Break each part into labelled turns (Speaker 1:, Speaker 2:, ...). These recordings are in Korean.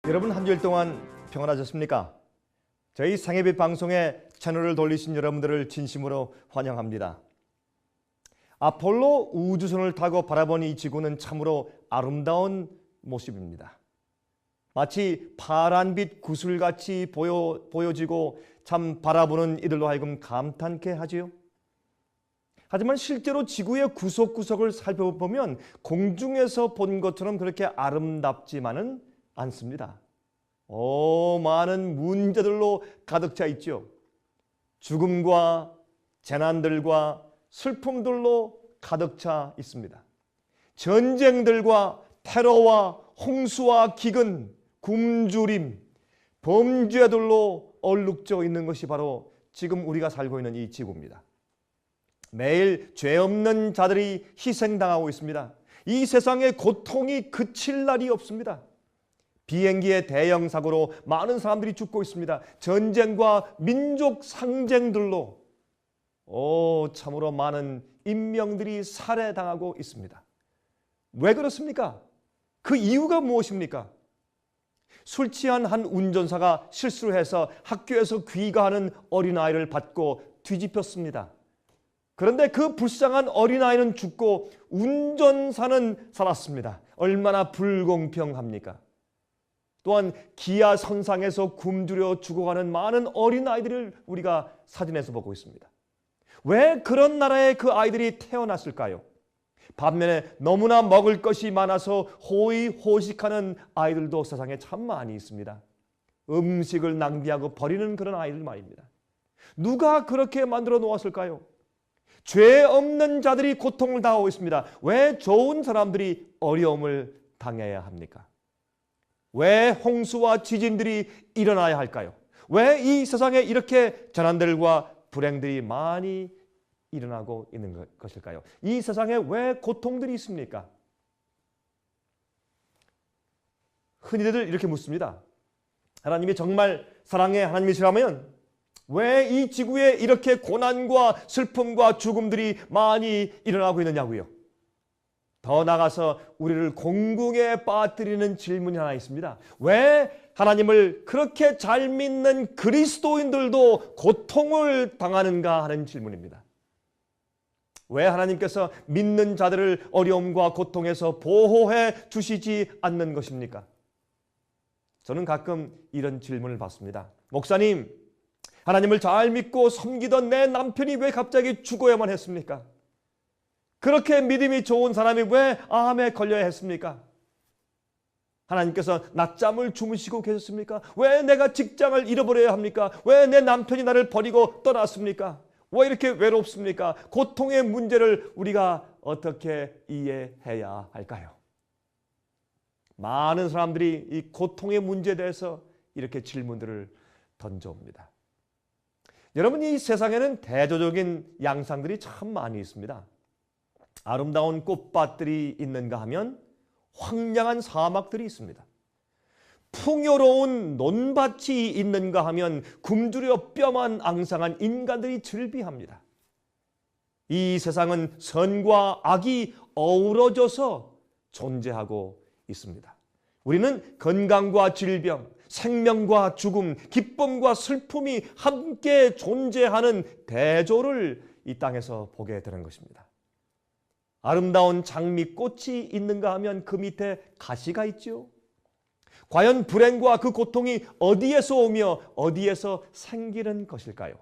Speaker 1: 여러분 한 주일 동안 평안하셨습니까? 저희 상해빛 방송에 채널을 돌리신 여러분들을 진심으로 환영합니다. 아폴로 우주선을 타고 바라본 이 지구는 참으로 아름다운 모습입니다. 마치 파란빛 구슬같이 보여지고 참 바라보는 이들로 하여금 감탄케 하지요. 하지만 실제로 지구의 구석구석을 살펴보면 공중에서 본 것처럼 그렇게 아름답지만은 않습니다. 많은 문제들로 가득 차 있죠. 죽음과 재난들과 슬픔들로 가득 차 있습니다. 전쟁들과 테러와 홍수와 기근, 굶주림, 범죄들로 얼룩져 있는 것이 바로 지금 우리가 살고 있는 이 지구입니다. 매일 죄 없는 자들이 희생당하고 있습니다. 이 세상의 고통이 그칠 날이 없습니다. 비행기의 대형 사고로 많은 사람들이 죽고 있습니다. 전쟁과 민족 상쟁들로 참으로 많은 인명들이 살해당하고 있습니다. 왜 그렇습니까? 그 이유가 무엇입니까? 술 취한 한 운전사가 실수를 해서 학교에서 귀가하는 어린아이를 받고 뒤집혔습니다. 그런데 그 불쌍한 어린아이는 죽고 운전사는 살았습니다. 얼마나 불공평합니까? 또한 기아 선상에서 굶주려 죽어가는 많은 어린아이들을 우리가 사진에서 보고 있습니다. 왜 그런 나라에 그 아이들이 태어났을까요? 반면에 너무나 먹을 것이 많아서 호의호식하는 아이들도 세상에 참 많이 있습니다. 음식을 낭비하고 버리는 그런 아이들 말입니다. 누가 그렇게 만들어 놓았을까요? 죄 없는 자들이 고통을 당하고 있습니다. 왜 좋은 사람들이 어려움을 당해야 합니까? 왜 홍수와 지진들이 일어나야 할까요? 왜 이 세상에 이렇게 재난들과 불행들이 많이 일어나고 있는 것일까요? 이 세상에 왜 고통들이 있습니까? 흔히들 이렇게 묻습니다. 하나님이 정말 사랑의 하나님이시라면 왜 이 지구에 이렇게 고난과 슬픔과 죽음들이 많이 일어나고 있느냐고요? 더 나아가서 우리를 공궁에 빠뜨리는 질문이 하나 있습니다. 왜 하나님을 그렇게 잘 믿는 그리스도인들도 고통을 당하는가 하는 질문입니다. 왜 하나님께서 믿는 자들을 어려움과 고통에서 보호해 주시지 않는 것입니까? 저는 가끔 이런 질문을 받습니다. 목사님, 하나님을 잘 믿고 섬기던 내 남편이 왜 갑자기 죽어야만 했습니까? 그렇게 믿음이 좋은 사람이 왜 암에 걸려야 했습니까? 하나님께서 낮잠을 주무시고 계셨습니까? 왜 내가 직장을 잃어버려야 합니까? 왜 내 남편이 나를 버리고 떠났습니까? 왜 이렇게 외롭습니까? 고통의 문제를 우리가 어떻게 이해해야 할까요? 많은 사람들이 이 고통의 문제에 대해서 이렇게 질문들을 던져옵니다. 여러분, 이 세상에는 대조적인 양상들이 참 많이 있습니다. 아름다운 꽃밭들이 있는가 하면 황량한 사막들이 있습니다. 풍요로운 논밭이 있는가 하면 굶주려 뼈만 앙상한 인간들이 즐비합니다. 이 세상은 선과 악이 어우러져서 존재하고 있습니다. 우리는 건강과 질병, 생명과 죽음, 기쁨과 슬픔이 함께 존재하는 대조를 이 땅에서 보게 되는 것입니다. 아름다운 장미꽃이 있는가 하면 그 밑에 가시가 있죠. 과연 불행과 그 고통이 어디에서 오며 어디에서 생기는 것일까요?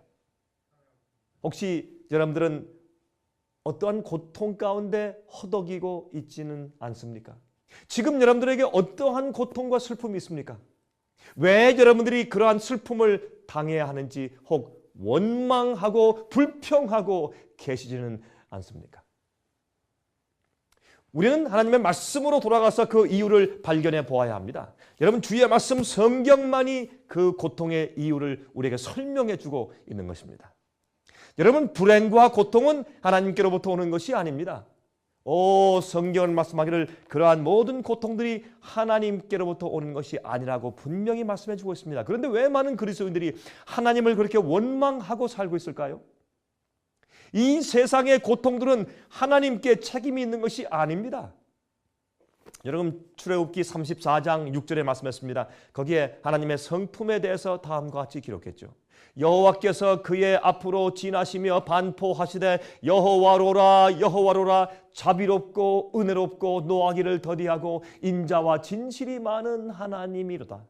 Speaker 1: 혹시 여러분들은 어떠한 고통 가운데 허덕이고 있지는 않습니까? 지금 여러분들에게 어떠한 고통과 슬픔이 있습니까? 왜 여러분들이 그러한 슬픔을 당해야 하는지 혹 원망하고 불평하고 계시지는 않습니까? 우리는 하나님의 말씀으로 돌아가서 그 이유를 발견해 보아야 합니다. 여러분, 주의 말씀 성경만이 그 고통의 이유를 우리에게 설명해 주고 있는 것입니다. 여러분, 불행과 고통은 하나님께로부터 오는 것이 아닙니다. 성경은 말씀하기를 그러한 모든 고통들이 하나님께로부터 오는 것이 아니라고 분명히 말씀해 주고 있습니다. 그런데 왜 많은 그리스도인들이 하나님을 그렇게 원망하고 살고 있을까요? 이 세상의 고통들은 하나님께 책임이 있는 것이 아닙니다. 여러분 출애굽기 34장 6절에 말씀했습니다. 거기에 하나님의 성품에 대해서 다음과 같이 기록했죠. 여호와께서 그의 앞으로 지나시며 반포하시되 여호와로라 여호와로라 자비롭고 은혜롭고 노하기를 더디하고 인자와 진실이 많은 하나님이로다.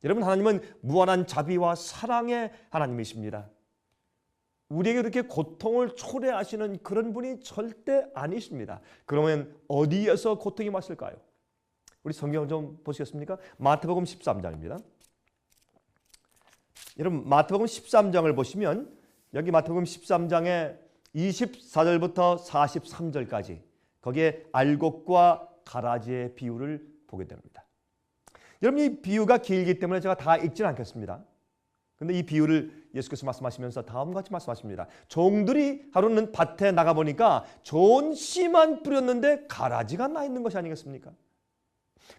Speaker 1: 여러분 하나님은 무한한 자비와 사랑의 하나님이십니다. 우리에게 그렇게 고통을 초래하시는 그런 분이 절대 아니십니다. 그러면 어디에서 고통이 왔을까요? 우리 성경을 좀 보시겠습니까? 마태복음 13장입니다. 여러분 마태복음 13장을 보시면 여기 마태복음 13장에 24절부터 43절까지 거기에 알곡과 가라지의 비유를 보게 됩니다. 여러분 이 비유가 길기 때문에 제가 다 읽지는 않겠습니다. 근데 이 비유를 예수께서 말씀하시면서 다음과 같이 말씀하십니다. 종들이 하루는 밭에 나가보니까 좋은 씨만 뿌렸는데 가라지가 나 있는 것이 아니겠습니까?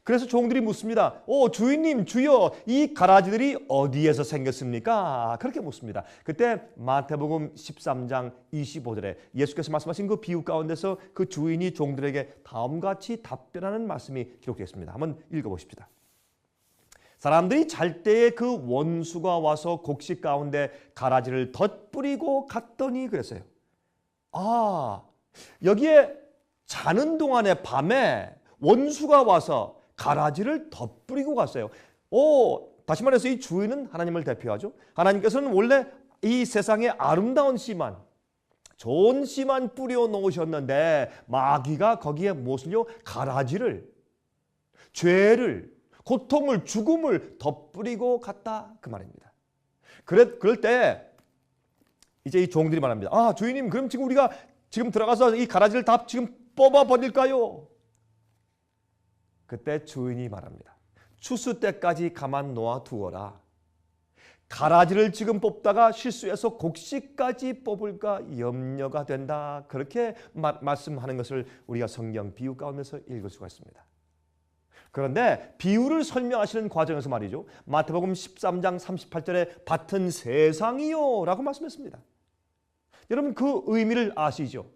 Speaker 1: 그래서 종들이 묻습니다. 주인님 주여 이 가라지들이 어디에서 생겼습니까? 그렇게 묻습니다. 그때 마태복음 13장 25절에 예수께서 말씀하신 그 비유 가운데서 그 주인이 종들에게 다음과 같이 답변하는 말씀이 기록되어 있습니다. 한번 읽어보십시다. 사람들이 잘 때에 그 원수가 와서 곡식 가운데 가라지를 덧뿌리고 갔더니 그랬어요. 여기에 자는 동안에 밤에 원수가 와서 가라지를 덧뿌리고 갔어요. 다시 말해서 이 주인은 하나님을 대표하죠. 하나님께서는 원래 이 세상에 아름다운 씨만 좋은 씨만 뿌려 놓으셨는데 마귀가 거기에 무엇을요? 가라지를, 죄를, 고통을, 죽음을 덧뿌리고 갔다 그 말입니다. 그럴 때 이제 이 종들이 말합니다. 주인님 그럼 지금 우리가 지금 들어가서 이 가라지를 다 지금 뽑아 버릴까요? 그때 주인이 말합니다. 추수 때까지 가만 놓아 두어라. 가라지를 지금 뽑다가 실수해서 곡식까지 뽑을까 염려가 된다. 그렇게 말씀하는 것을 우리가 성경 비유 가운데서 읽을 수가 있습니다. 그런데 비유를 설명하시는 과정에서 말이죠. 마태복음 13장 38절에 밭은 세상이요 라고 말씀했습니다. 여러분 그 의미를 아시죠?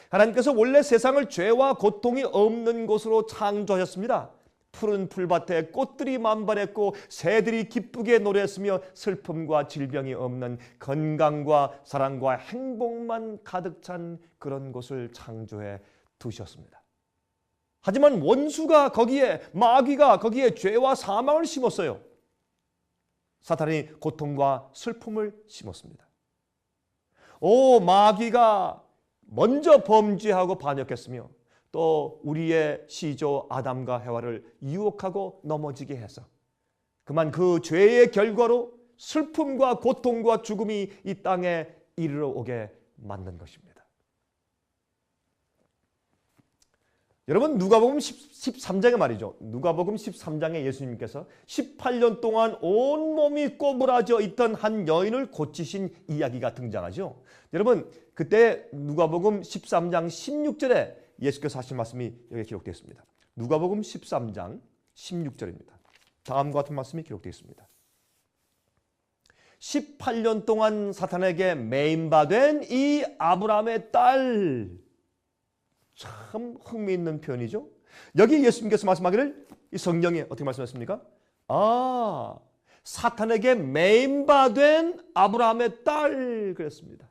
Speaker 1: 하나님께서 원래 세상을 죄와 고통이 없는 곳으로 창조하셨습니다. 푸른 풀밭에 꽃들이 만발했고 새들이 기쁘게 노래했으며 슬픔과 질병이 없는 건강과 사랑과 행복만 가득 찬 그런 곳을 창조해 두셨습니다. 하지만 원수가 거기에, 마귀가 거기에 죄와 사망을 심었어요. 사탄이 고통과 슬픔을 심었습니다. 마귀가 먼저 범죄하고 반역했으며 또 우리의 시조 아담과 해와를 유혹하고 넘어지게 해서 그만 그 죄의 결과로 슬픔과 고통과 죽음이 이 땅에 이르러 오게 만든 것입니다. 여러분 누가복음 13장에 말이죠. 누가복음 13장에 예수님께서 18년 동안 온몸이 꼬부라져 있던 한 여인을 고치신 이야기가 등장하죠. 여러분 그때 누가복음 13장 16절에 예수께서 하신 말씀이 여기 기록되어 있습니다. 누가복음 13장 16절입니다. 다음과 같은 말씀이 기록되어 있습니다. 18년 동안 사탄에게 매인받은 이 아브라함의 딸, 참 흥미있는 표현이죠. 여기 예수님께서 말씀하기를 이 성경에 어떻게 말씀하셨습니까? 사탄에게 매인받은 아브라함의 딸 그랬습니다.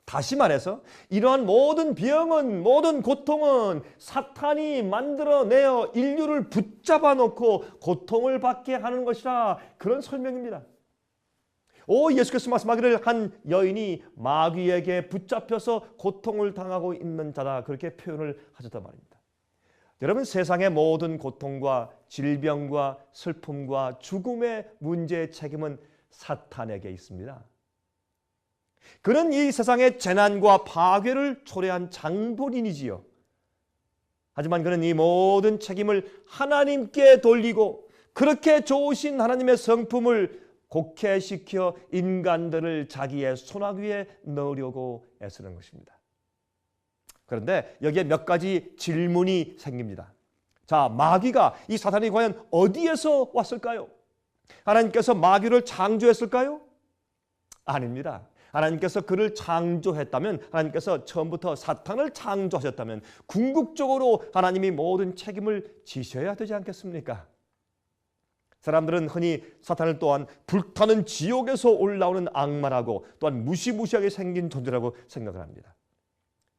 Speaker 1: 다시 말해서 이러한 모든 병은, 모든 고통은 사탄이 만들어내어 인류를 붙잡아 놓고 고통을 받게 하는 것이라, 그런 설명입니다. 예수께서 말씀하기를 한 여인이 마귀에게 붙잡혀서 고통을 당하고 있는 자다, 그렇게 표현을 하셨단 말입니다. 여러분 세상의 모든 고통과 질병과 슬픔과 죽음의 문제의 책임은 사탄에게 있습니다. 그는 이 세상의 재난과 파괴를 초래한 장본인이지요. 하지만 그는 이 모든 책임을 하나님께 돌리고 그렇게 좋으신 하나님의 성품을 곡해시켜 인간들을 자기의 손아귀에 넣으려고 애쓰는 것입니다. 그런데 여기에 몇 가지 질문이 생깁니다. 자, 마귀가, 이 사탄이 과연 어디에서 왔을까요? 하나님께서 마귀를 창조했을까요? 아닙니다. 하나님께서 그를 창조했다면, 하나님께서 처음부터 사탄을 창조하셨다면 궁극적으로 하나님이 모든 책임을 지셔야 되지 않겠습니까? 사람들은 흔히 사탄을 또한 불타는 지옥에서 올라오는 악마라고, 또한 무시무시하게 생긴 존재라고 생각을 합니다.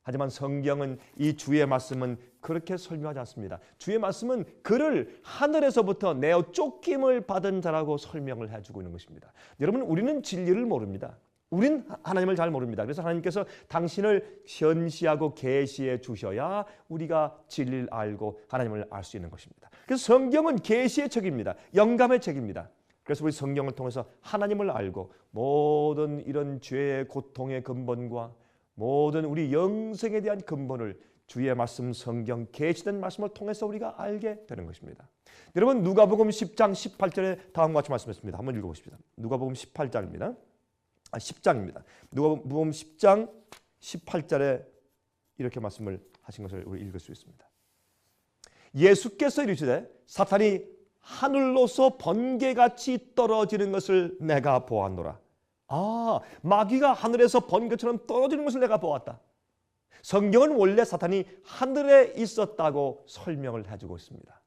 Speaker 1: 하지만 성경은 이 주의 말씀은 그렇게 설명하지 않습니다. 주의 말씀은 그를 하늘에서부터 내어 쫓김을 받은 자라고 설명을 해주고 있는 것입니다. 여러분, 우리는 진리를 모릅니다. 우린 하나님을 잘 모릅니다. 그래서 하나님께서 당신을 현시하고 계시해 주셔야 우리가 진리를 알고 하나님을 알 수 있는 것입니다. 그래서 성경은 계시의 책입니다. 영감의 책입니다. 그래서 우리 성경을 통해서 하나님을 알고 모든 이런 죄의 고통의 근본과 모든 우리 영생에 대한 근본을 주의 말씀, 성경, 계시된 말씀을 통해서 우리가 알게 되는 것입니다. 여러분, 누가복음 10장 18절에 다음과 같이 말씀했습니다. 한번 읽어보십시다. 누가복음 18장입니다. 10장입니다. 누가복음 10장 18절에 이렇게 말씀을 하신 것을 우리 읽을 수 있습니다. 예수께서 이르시되 사탄이 하늘로서 번개같이 떨어지는 것을 내가 보았노라. 마귀가 하늘에서 번개처럼 떨어지는 것을 내가 보았다. 성경은 원래 사탄이 하늘에 있었다고 설명을 해주고 있습니다.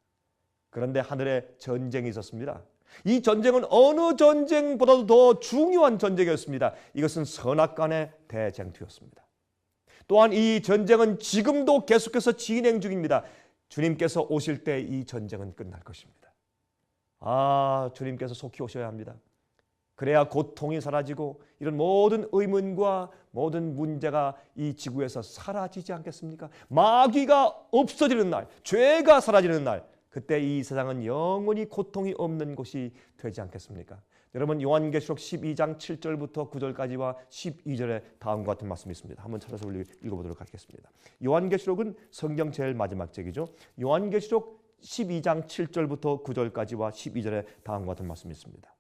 Speaker 1: 그런데 하늘에 전쟁이 있었습니다. 이 전쟁은 어느 전쟁보다도 더 중요한 전쟁이었습니다. 이것은 선악간의 대쟁투였습니다. 또한 이 전쟁은 지금도 계속해서 진행 중입니다. 주님께서 오실 때 이 전쟁은 끝날 것입니다. 주님께서 속히 오셔야 합니다. 그래야 고통이 사라지고 이런 모든 의문과 모든 문제가 이 지구에서 사라지지 않겠습니까? 마귀가 없어지는 날, 죄가 사라지는 날, 그때 이 세상은 영원히 고통이 없는 곳이 되지 않겠습니까? 여러분, 요한계시록 12장 7절부터 9절까지와 12절에 다음과 같은 말씀이 있습니다. 한번 찾아서 읽어보도록 하겠습니다. 요한계시록은 성경 제일 마지막 책이죠. 요한계시록 12장 7절부터 9절까지와 12절에 다음과 같은 말씀이 있습니다.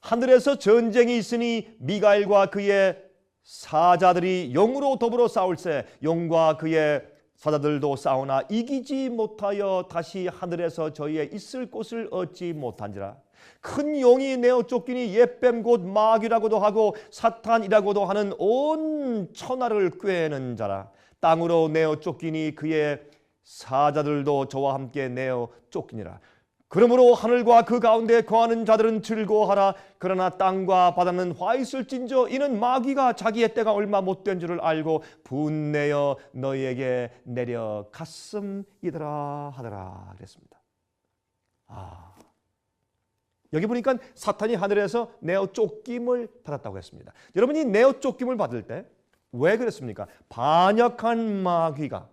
Speaker 1: 하늘에서 전쟁이 있으니 미가엘과 그의 사자들이 영으로 더불어 싸울세 영과 그의 사자들도 싸우나 이기지 못하여 다시 하늘에서 저희의 있을 곳을 얻지 못한지라. 큰 용이 내어 쫓기니 옛뱀 곧 마귀라고도 하고 사탄이라고도 하는 온 천하를 꾀는 자라. 땅으로 내어 쫓기니 그의 사자들도 저와 함께 내어 쫓기니라. 그러므로 하늘과 그 가운데 거하는 자들은 즐거워하라. 그러나 땅과 바다는 화 있을진저 이는 마귀가 자기의 때가 얼마 못된 줄을 알고 분내어 너희에게 내려갔음이더라 하더라 그랬습니다. 여기 보니까 사탄이 하늘에서 내어 쫓김을 받았다고 했습니다. 여러분이 내어 쫓김을 받을 때 왜 그랬습니까? 반역한 마귀가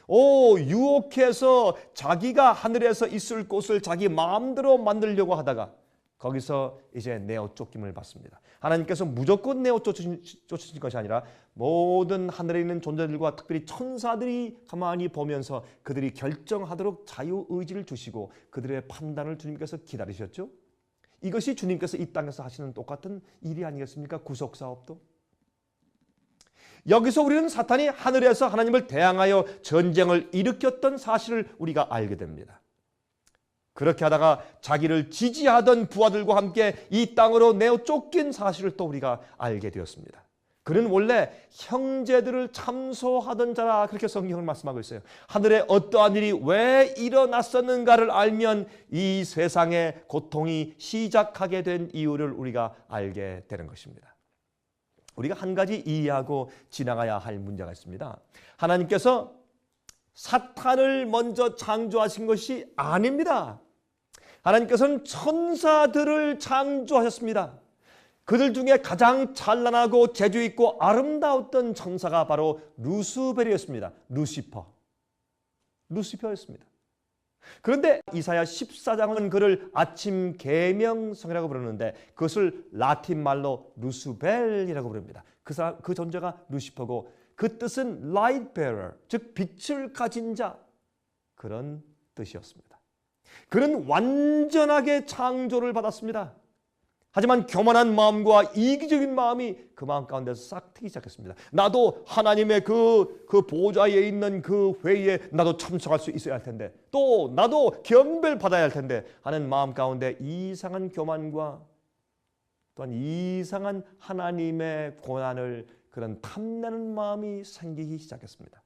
Speaker 1: 유혹해서 자기가 하늘에서 있을 곳을 자기 마음대로 만들려고 하다가 거기서 이제 내어 쫓김을 받습니다. 하나님께서 무조건 내어 쫓으신 것이 아니라 모든 하늘에 있는 존재들과 특별히 천사들이 가만히 보면서 그들이 결정하도록 자유의지를 주시고 그들의 판단을 주님께서 기다리셨죠. 이것이 주님께서 이 땅에서 하시는 똑같은 일이 아니겠습니까? 구속사업도. 여기서 우리는 사탄이 하늘에서 하나님을 대항하여 전쟁을 일으켰던 사실을 우리가 알게 됩니다. 그렇게 하다가 자기를 지지하던 부하들과 함께 이 땅으로 내어 쫓긴 사실을 또 우리가 알게 되었습니다. 그는 원래 형제들을 참소하던 자라 그렇게 성경을 말씀하고 있어요. 하늘에 어떠한 일이 왜 일어났었는가를 알면 이 세상의 고통이 시작하게 된 이유를 우리가 알게 되는 것입니다. 우리가 한 가지 이해하고 지나가야 할 문제가 있습니다. 하나님께서 사탄을 먼저 창조하신 것이 아닙니다. 하나님께서는 천사들을 창조하셨습니다. 그들 중에 가장 찬란하고 재주 있고 아름다웠던 천사가 바로 루스벨이었습니다. 루시퍼였습니다. 그런데 이사야 14장은 그를 아침 계명성이라고 부르는데 그것을 라틴 말로 루스벨이라고 부릅니다. 그 존재가 루시퍼고 그 뜻은 light bearer, 즉 빛을 가진 자, 그런 뜻이었습니다. 그는 완전하게 창조를 받았습니다. 하지만 교만한 마음과 이기적인 마음이 그 마음 가운데서 싹 트기 시작했습니다. 나도 하나님의 그 보좌에 있는 그 회의에 나도 참석할 수 있어야 할 텐데, 또 나도 경배를 받아야 할 텐데 하는 마음 가운데 이상한 교만과 또한 이상한 하나님의 고난을 그런 탐내는 마음이 생기기 시작했습니다.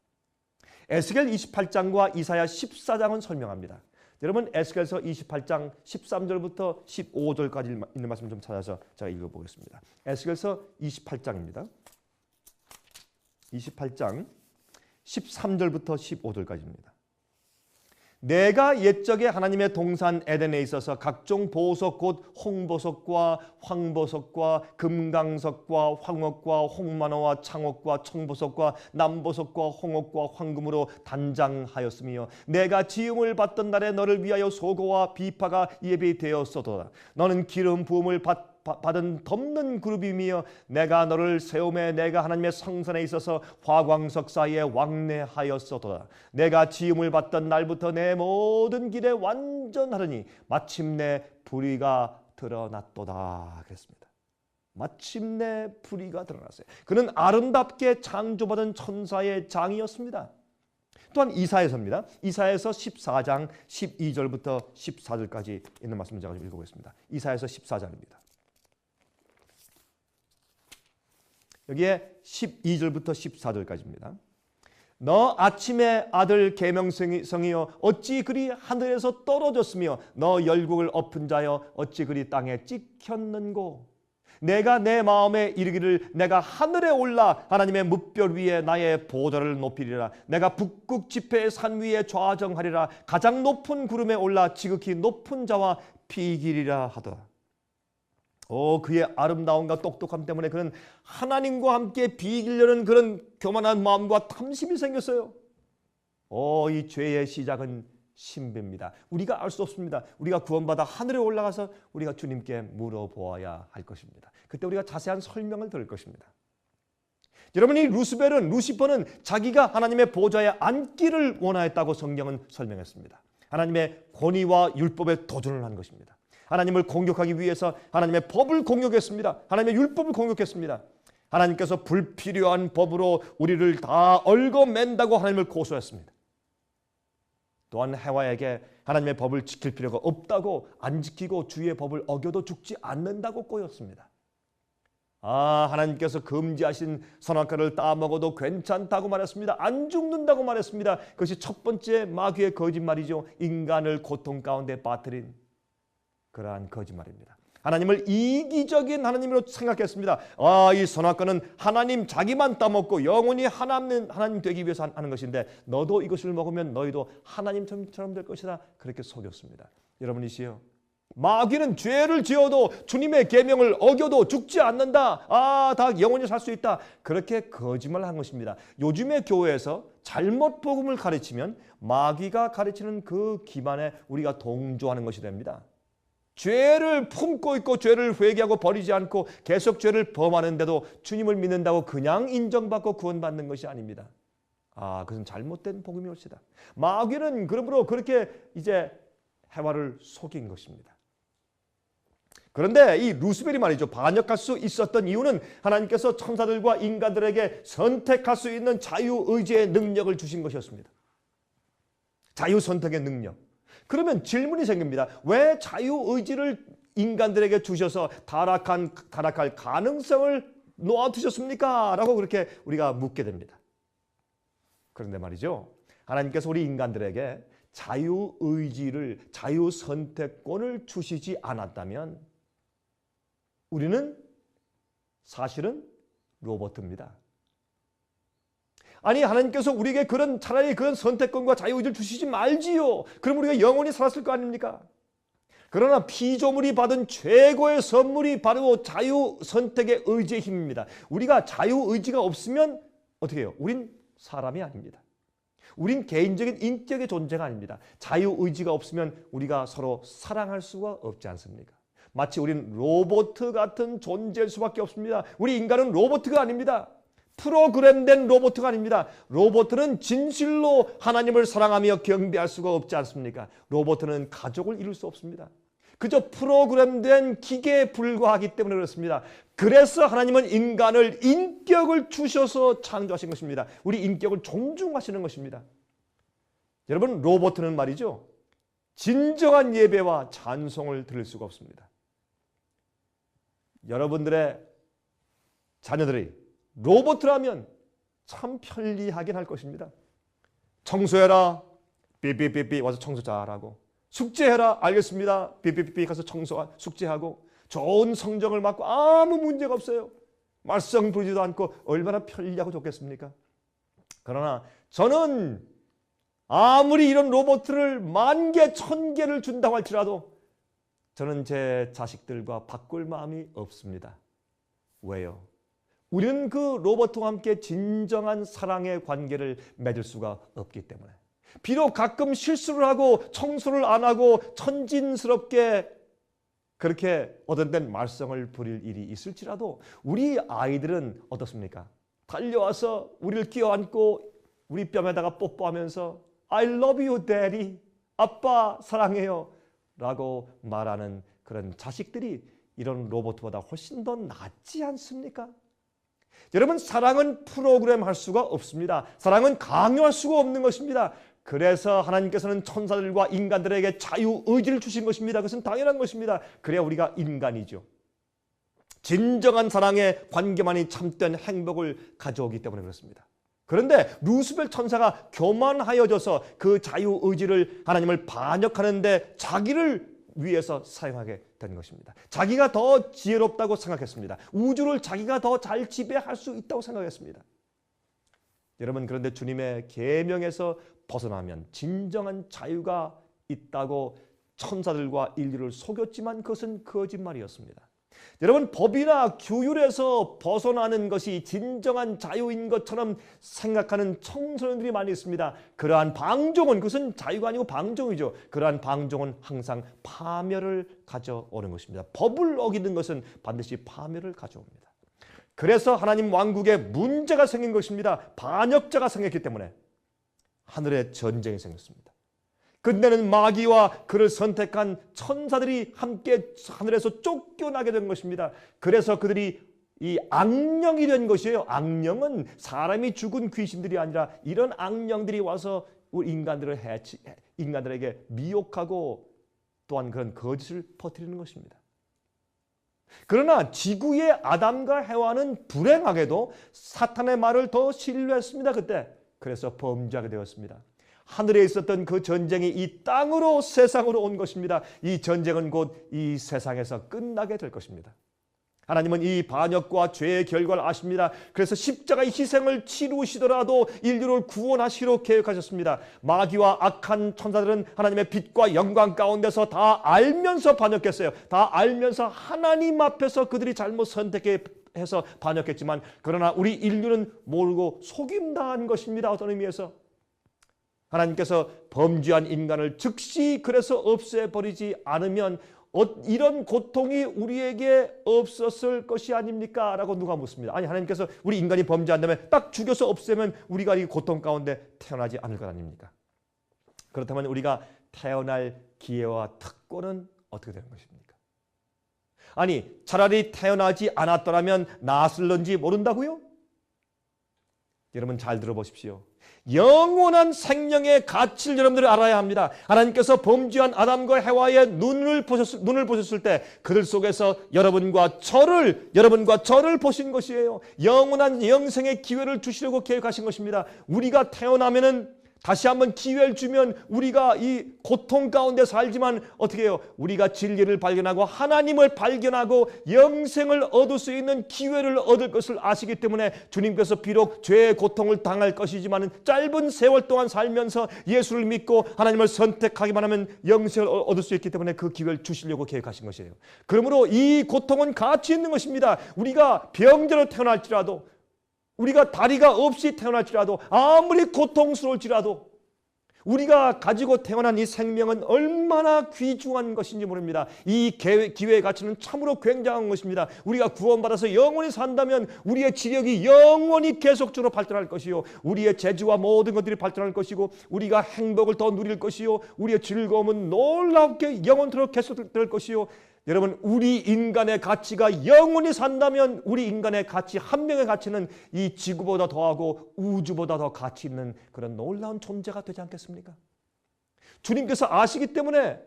Speaker 1: 에스겔 28장과 이사야 14장은 설명합니다. 여러분 에스겔서 28장 13절부터 15절까지 있는 말씀 좀 찾아서 제가 읽어보겠습니다. 에스겔서 28장입니다. 28장 13절부터 15절까지입니다. 내가 옛적에 하나님의 동산 에덴에 있어서 각종 보석 곧 홍보석과 황보석과 금강석과 황옥과 홍만호와 창옥과 청보석과 남보석과 홍옥과 황금으로 단장하였으며 내가 지음을 받던 날에 너를 위하여 소고와 비파가 예비되었어도다. 너는 기름 부음을 받은 덮는 그룹이며 내가 너를 세움에 내가 하나님의 성산에 있어서 화광석 사이에 왕래하였어도다. 내가 지음을 받던 날부터 내 모든 길에 완전하더니 마침내 불의가 드러났도다. 그랬습니다. 마침내 불의가 드러났어요. 그는 아름답게 창조받은 천사의 장이었습니다. 또한 이사야서입니다. 이사야서 14장 12절부터 14절까지 있는 말씀을 제가 좀 읽어보겠습니다. 이사야서 14장입니다. 여기에 12절부터 14절까지입니다. 너 아침의 아들 계명성이여 어찌 그리 하늘에서 떨어졌으며 너 열국을 엎은 자여 어찌 그리 땅에 찍혔는고. 내가 내 마음에 이르기를 내가 하늘에 올라 하나님의 뭇별 위에 나의 보좌를 높이리라. 내가 북극 지폐의 산 위에 좌정하리라. 가장 높은 구름에 올라 지극히 높은 자와 비기리라 하더라. 그의 아름다움과 똑똑함 때문에 그는 하나님과 함께 비기려는 그런 교만한 마음과 탐심이 생겼어요. 이 죄의 시작은 신비입니다. 우리가 알 수 없습니다. 우리가 구원받아 하늘에 올라가서 우리가 주님께 물어보아야 할 것입니다. 그때 우리가 자세한 설명을 들을 것입니다. 여러분이 루시퍼는 자기가 하나님의 보좌에 앉기를 원하였다고 성경은 설명했습니다. 하나님의 권위와 율법에 도전을 한 것입니다. 하나님을 공격하기 위해서 하나님의 법을 공격했습니다. 하나님의 율법을 공격했습니다. 하나님께서 불필요한 법으로 우리를 다 얽어맨다고 하나님을 고소했습니다. 또한 해와에게 하나님의 법을 지킬 필요가 없다고 안 지키고 주의 법을 어겨도 죽지 않는다고 꼬였습니다. 하나님께서 금지하신 선악과를 따먹어도 괜찮다고 말했습니다. 안 죽는다고 말했습니다. 그것이 첫 번째 마귀의 거짓말이죠. 인간을 고통 가운데 빠뜨린 그러한 거짓말입니다. 하나님을 이기적인 하나님으로 생각했습니다. 이 선악과는 하나님 자기만 따먹고 영원히 하나님 되기 위해서 하는 것인데 너도 이것을 먹으면 너희도 하나님처럼 될 것이다. 그렇게 속였습니다. 여러분이시여, 마귀는 죄를 지어도 주님의 계명을 어겨도 죽지 않는다. 다 영원히 살 수 있다. 그렇게 거짓말을 한 것입니다. 요즘의 교회에서 잘못 복음을 가르치면 마귀가 가르치는 그 기반에 우리가 동조하는 것이 됩니다. 죄를 품고 있고 죄를 회개하고 버리지 않고 계속 죄를 범하는데도 주님을 믿는다고 그냥 인정받고 구원받는 것이 아닙니다. 그것은 잘못된 복음이 옳시다. 마귀는 그러므로 그렇게 이제 해와를 속인 것입니다. 그런데 이 루시벨이 말이죠, 반역할 수 있었던 이유는 하나님께서 천사들과 인간들에게 선택할 수 있는 자유의지의 능력을 주신 것이었습니다. 자유선택의 능력. 그러면 질문이 생깁니다. 왜 자유의지를 인간들에게 주셔서 타락할 가능성을 놓아두셨습니까? 라고 그렇게 우리가 묻게 됩니다. 그런데 말이죠, 하나님께서 우리 인간들에게 자유의지를, 자유선택권을 주시지 않았다면 우리는 사실은 로봇입니다. 하나님께서 우리에게 차라리 그런 선택권과 자유의지를 주시지 말지요. 그럼 우리가 영원히 살았을 거 아닙니까? 그러나 피조물이 받은 최고의 선물이 바로 자유선택의 의지의 힘입니다. 우리가 자유의지가 없으면 어떻게 해요? 우린 사람이 아닙니다. 우린 개인적인 인격의 존재가 아닙니다. 자유의지가 없으면 우리가 서로 사랑할 수가 없지 않습니까? 마치 우린 로봇 같은 존재일 수밖에 없습니다. 우리 인간은 로봇가 아닙니다. 프로그램된 로봇가 아닙니다. 로봇은 진실로 하나님을 사랑하며 경배할 수가 없지 않습니까? 로봇은 가족을 이룰 수 없습니다. 그저 프로그램된 기계에 불과하기 때문에 그렇습니다. 그래서 하나님은 인간을 인격을 주셔서 창조하신 것입니다. 우리 인격을 존중하시는 것입니다. 여러분, 로봇은 말이죠, 진정한 예배와 찬송을 들을 수가 없습니다. 여러분들의 자녀들이 로봇이라면 참 편리하긴 할 것입니다. 청소해라. 삐삐삐삐 와서 청소 잘하고. 숙제해라. 알겠습니다. 삐삐삐삐 가서 숙제하고. 좋은 성적을 받고 아무 문제가 없어요. 말썽 부리지도 않고 얼마나 편리하고 좋겠습니까? 그러나 저는 아무리 이런 로봇을 10,000개, 1,000개를 준다고 할지라도 저는 제 자식들과 바꿀 마음이 없습니다. 왜요? 우리는 그 로봇과 함께 진정한 사랑의 관계를 맺을 수가 없기 때문에. 비록 가끔 실수를 하고 청소를 안 하고 천진스럽게 그렇게 어떤 말썽을 부릴 일이 있을지라도 우리 아이들은 어떻습니까? 달려와서 우리를 끼어안고 우리 뺨에다가 뽀뽀하면서 I love you, daddy. 아빠 사랑해요. 라고 말하는 그런 자식들이 이런 로봇보다 훨씬 더 낫지 않습니까? 여러분, 사랑은 프로그램할 수가 없습니다. 사랑은 강요할 수가 없는 것입니다. 그래서 하나님께서는 천사들과 인간들에게 자유의지를 주신 것입니다. 그것은 당연한 것입니다. 그래야 우리가 인간이죠. 진정한 사랑의 관계만이 참된 행복을 가져오기 때문에 그렇습니다. 그런데 루스벨 천사가 교만하여져서 그 자유의지를 하나님을 반역하는 데 자기를 위해서 사용하게 된 것입니다. 자기가 더 지혜롭다고 생각했습니다. 우주를 자기가 더 잘 지배할 수 있다고 생각했습니다. 여러분, 그런데 주님의 계명에서 벗어나면 진정한 자유가 있다고 천사들과 인류를 속였지만 그것은 거짓말이었습니다. 여러분, 법이나 규율에서 벗어나는 것이 진정한 자유인 것처럼 생각하는 청소년들이 많이 있습니다. 그러한 방종은, 그것은 자유가 아니고 방종이죠. 그러한 방종은 항상 파멸을 가져오는 것입니다. 법을 어기는 것은 반드시 파멸을 가져옵니다. 그래서 하나님 왕국에 문제가 생긴 것입니다. 반역자가 생겼기 때문에 하늘에 전쟁이 생겼습니다. 끝내는 마귀와 그를 선택한 천사들이 함께 하늘에서 쫓겨나게 된 것입니다. 그래서 그들이 이 악령이 된 것이에요. 악령은 사람이 죽은 귀신들이 아니라 이런 악령들이 와서 우리 인간들에게 미혹하고 또한 그런 거짓을 퍼뜨리는 것입니다. 그러나 지구의 아담과 해와는 불행하게도 사탄의 말을 더 신뢰했습니다. 그때. 그래서 범죄하게 되었습니다. 하늘에 있었던 그 전쟁이 이 땅으로, 세상으로 온 것입니다. 이 전쟁은 곧 이 세상에서 끝나게 될 것입니다. 하나님은 이 반역과 죄의 결과를 아십니다. 그래서 십자가의 희생을 치르시더라도 인류를 구원하시기로 계획하셨습니다. 마귀와 악한 천사들은 하나님의 빛과 영광 가운데서 다 알면서 반역했어요. 다 알면서 하나님 앞에서 그들이 잘못 선택해서 반역했지만, 그러나 우리 인류는 모르고 속임당한 것입니다. 어떤 의미에서 하나님께서 범죄한 인간을 즉시 그래서 없애버리지 않으면 이런 고통이 우리에게 없었을 것이 아닙니까? 라고 누가 묻습니다. 아니, 하나님께서 우리 인간이 범죄한다면 딱 죽여서 없애면 우리가 이 고통 가운데 태어나지 않을 것 아닙니까? 그렇다면 우리가 태어날 기회와 특권은 어떻게 되는 것입니까? 아니, 차라리 태어나지 않았더라면 나았을런지 모른다고요? 여러분, 잘 들어보십시오. 영원한 생명의 가치를 여러분들이 알아야 합니다. 하나님께서 범죄한 아담과 해와의 눈을 보셨을 때 그들 속에서 여러분과 저를 보신 것이에요. 영원한 영생의 기회를 주시려고 계획하신 것입니다. 우리가 태어나면은 다시 한번 기회를 주면 우리가 이 고통 가운데 살지만 어떻게 해요? 우리가 진리를 발견하고 하나님을 발견하고 영생을 얻을 수 있는 기회를 얻을 것을 아시기 때문에 주님께서 비록 죄의 고통을 당할 것이지만 짧은 세월 동안 살면서 예수를 믿고 하나님을 선택하기만 하면 영생을 얻을 수 있기 때문에 그 기회를 주시려고 계획하신 것이에요. 그러므로 이 고통은 가치 있는 것입니다. 우리가 병자로 태어날지라도, 우리가 다리가 없이 태어날지라도, 아무리 고통스러울지라도 우리가 가지고 태어난 이 생명은 얼마나 귀중한 것인지 모릅니다. 이 기회의 가치는 참으로 굉장한 것입니다. 우리가 구원받아서 영원히 산다면 우리의 지력이 영원히 계속적으로 발전할 것이요, 우리의 재주와 모든 것들이 발전할 것이고, 우리가 행복을 더 누릴 것이요, 우리의 즐거움은 놀랍게 영원토록 계속될 것이요. 여러분, 우리 인간의 가치가 영원히 산다면 우리 인간의 가치, 한 명의 가치는 이 지구보다 더하고 우주보다 더 가치 있는 그런 놀라운 존재가 되지 않겠습니까? 주님께서 아시기 때문에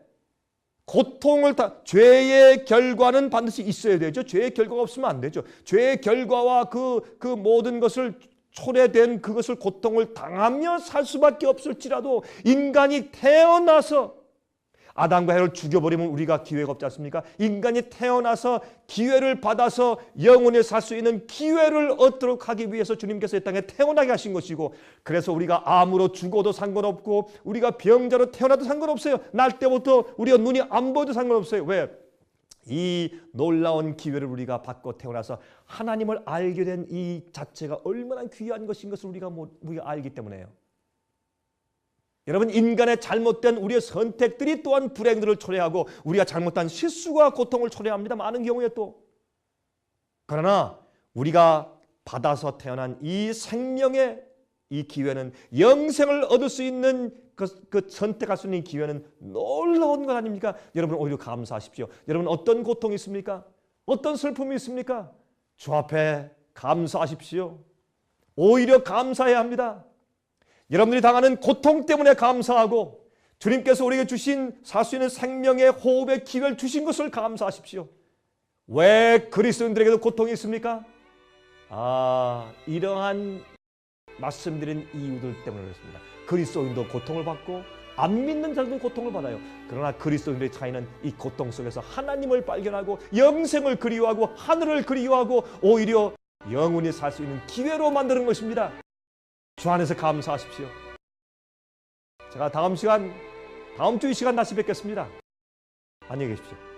Speaker 1: 고통을 죄의 결과는 반드시 있어야 되죠. 죄의 결과가 없으면 안 되죠. 죄의 결과와 그 모든 것을 초래된 그것을 고통을 당하며 살 수밖에 없을지라도 인간이 태어나서 아담과 해를 죽여버리면 우리가 기회가 없지 않습니까? 인간이 태어나서 기회를 받아서 영원히 살 수 있는 기회를 얻도록 하기 위해서 주님께서 이 땅에 태어나게 하신 것이고, 그래서 우리가 암으로 죽어도 상관없고 우리가 병자로 태어나도 상관없어요. 날 때부터 우리가 눈이 안 보여도 상관없어요. 왜? 이 놀라운 기회를 우리가 받고 태어나서 하나님을 알게 된 이 자체가 얼마나 귀한 것인 것을 우리가 알기 때문에요. 여러분, 인간의 잘못된 우리의 선택들이 또한 불행들을 초래하고 우리가 잘못한 실수와 고통을 초래합니다. 많은 경우에 또. 그러나 우리가 받아서 태어난 이 생명의 이 기회는, 영생을 얻을 수 있는 그 선택할 수 있는 기회는 놀라운 것 아닙니까? 여러분, 오히려 감사하십시오. 여러분, 어떤 고통이 있습니까? 어떤 슬픔이 있습니까? 주 앞에 감사하십시오. 오히려 감사해야 합니다. 여러분들이 당하는 고통 때문에 감사하고 주님께서 우리에게 주신 살 수 있는 생명의 호흡의 기회를 주신 것을 감사하십시오. 왜 그리스도인들에게도 고통이 있습니까? 이러한 말씀드린 이유들 때문에 그렇습니다. 그리스도인도 고통을 받고 안 믿는 자들도 고통을 받아요. 그러나 그리스도인들의 차이는 이 고통 속에서 하나님을 발견하고 영생을 그리워하고 하늘을 그리워하고 오히려 영원히 살 수 있는 기회로 만드는 것입니다. 주 안에서 감사하십시오. 제가 다음 주 이 시간 다시 뵙겠습니다. 안녕히 계십시오.